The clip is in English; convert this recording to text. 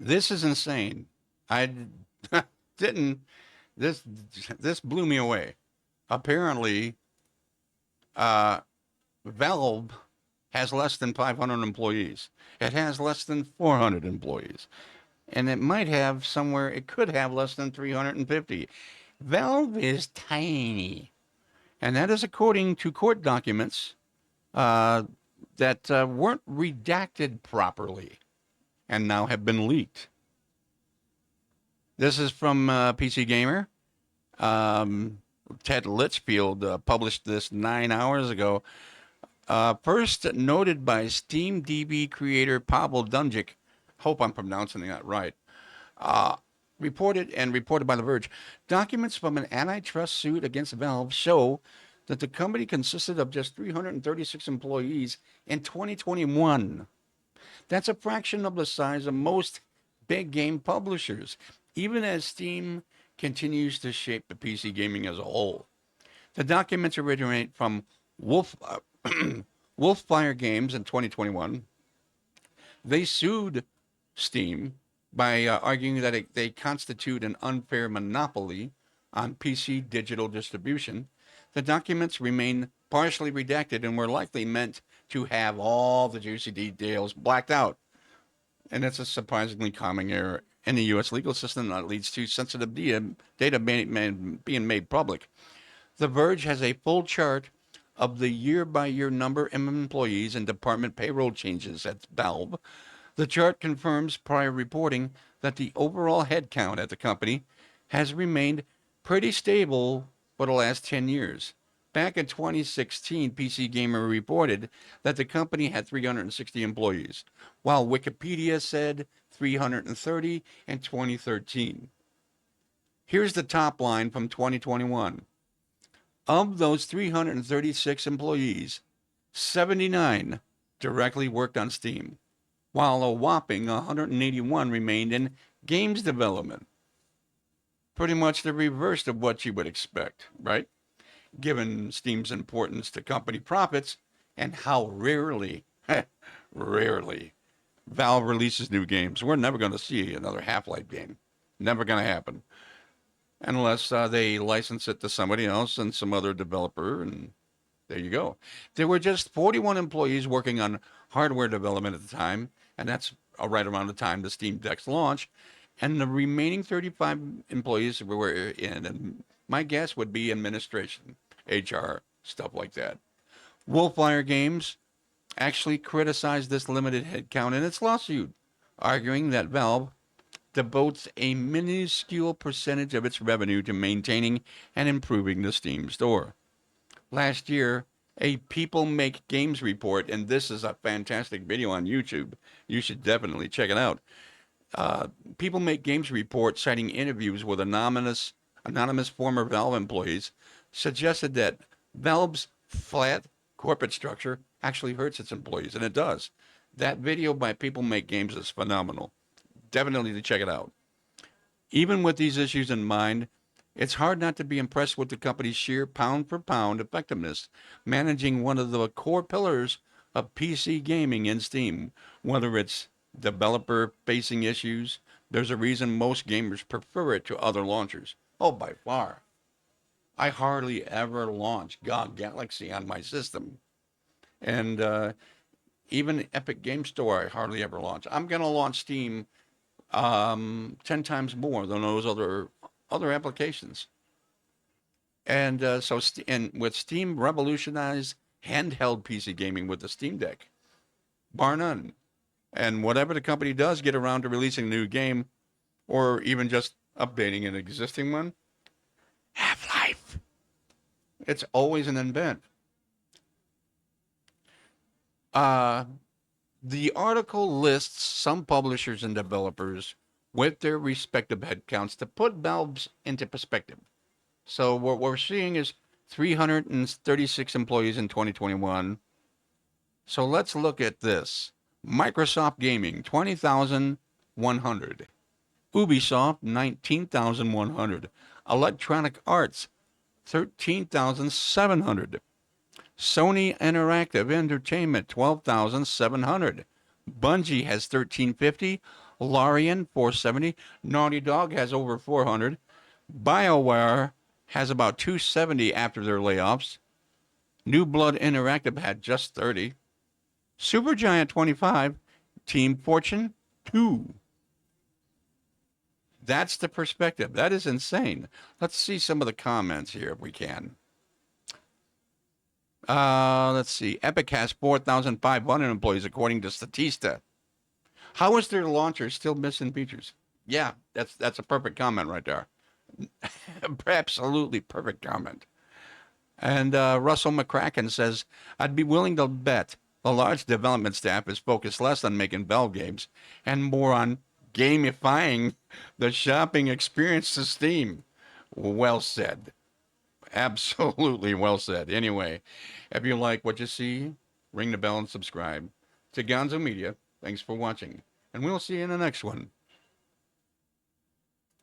This is insane. I didn't. This this blew me away. Apparently, uh, Valve has less than 500 employees. It has less than 400 employees, and it might have somewhere. It could have less than 350. Valve is tiny, and that is according to court documents uh, that weren't redacted properly and now have been leaked. This is from PC Gamer. Um, Ted Litchfield published this 9 hours ago. First noted by Steam DB creator Pavel Dunjic. Hope I'm pronouncing that right. Uh, reported by The Verge. Documents from an antitrust suit against Valve show that the company consisted of just 336 employees in 2021. That's a fraction of the size of most big game publishers, even as Steam continues to shape the PC gaming as a whole. The documents originate from Wolf, Wolfire Games in 2021. They sued Steam by arguing that they constitute an unfair monopoly on PC digital distribution. The documents remain partially redacted and were likely meant to have all the juicy details blacked out. And it's a surprisingly common error in the U.S. legal system that leads to sensitive data being made public. The Verge has a full chart of the year by year number of employees and department payroll changes at Valve. The chart confirms prior reporting that the overall headcount at the company has remained pretty stable for the last 10 years. Back in 2016, PC Gamer reported that the company had 360 employees, while Wikipedia said 330 in 2013. Here's the top line from 2021. Of those 336 employees, 79 directly worked on Steam, while a whopping 181 remained in games development. Pretty much the reverse of what you would expect, right? Given Steam's importance to company profits and how rarely, Valve releases new games. We're never going to see another Half-Life game. Never going to happen. Unless they license it to somebody else and some other developer, and there you go. There were just 41 employees working on hardware development at the time, and that's right around the time the Steam Deck's launch. And the remaining 35 employees were in, and my guess would be administration, HR, stuff like that. Wolfire Games actually criticized this limited headcount in its lawsuit, arguing that Valve devotes a minuscule percentage of its revenue to maintaining and improving the Steam store. Last year, a People Make Games report, and this is a fantastic video on YouTube. You should definitely check it out. People Make Games report, citing interviews with anonymous former Valve employees, suggested that Valve's flat corporate structure actually hurts its employees, and it does. That video by People Make Games is phenomenal. Definitely to check it out. Even with these issues in mind, it's hard not to be impressed with the company's sheer pound for pound effectiveness, managing one of the core pillars of PC gaming in Steam. Whether it's developer facing issues, there's a reason most gamers prefer it to other launchers. Oh, by far. I hardly ever launch GOG Galaxy on my system. And even Epic Game Store, I hardly ever launch. I'm going to launch Steam 10 times more than those other applications. And and with Steam revolutionized handheld PC gaming with the Steam Deck, bar none. And whatever the company does get around to releasing a new game, or even just updating an existing one, Half-Life. It's always an invent. Uh, the article lists some publishers and developers with their respective headcounts to put Valve's into perspective. So what we're seeing is 336 employees in 2021. So let's look at this. Microsoft Gaming, 20,100. Ubisoft, 19,100. Electronic Arts, 13,700. Sony Interactive Entertainment, 12,700. Bungie has 1,350. Larian 470. Naughty Dog has over 400. BioWare has about 270 after their layoffs. New Blood Interactive had just 30. Supergiant 25. Team Fortune 2. That's the perspective. That is insane. Let's see some of the comments here if we can. Let's see. Epic has 4,500 employees according to Statista. How is their launcher still missing features? Yeah, that's a perfect comment right there. Absolutely perfect comment. And Russell McCracken says, I'd be willing to bet the large development staff is focused less on making Valve games and more on gamifying the shopping experience to Steam. Well said. Absolutely well said. Anyway, if you like what you see, ring the bell and subscribe. To Gonzo Media, thanks for watching, and we'll see you in the next one.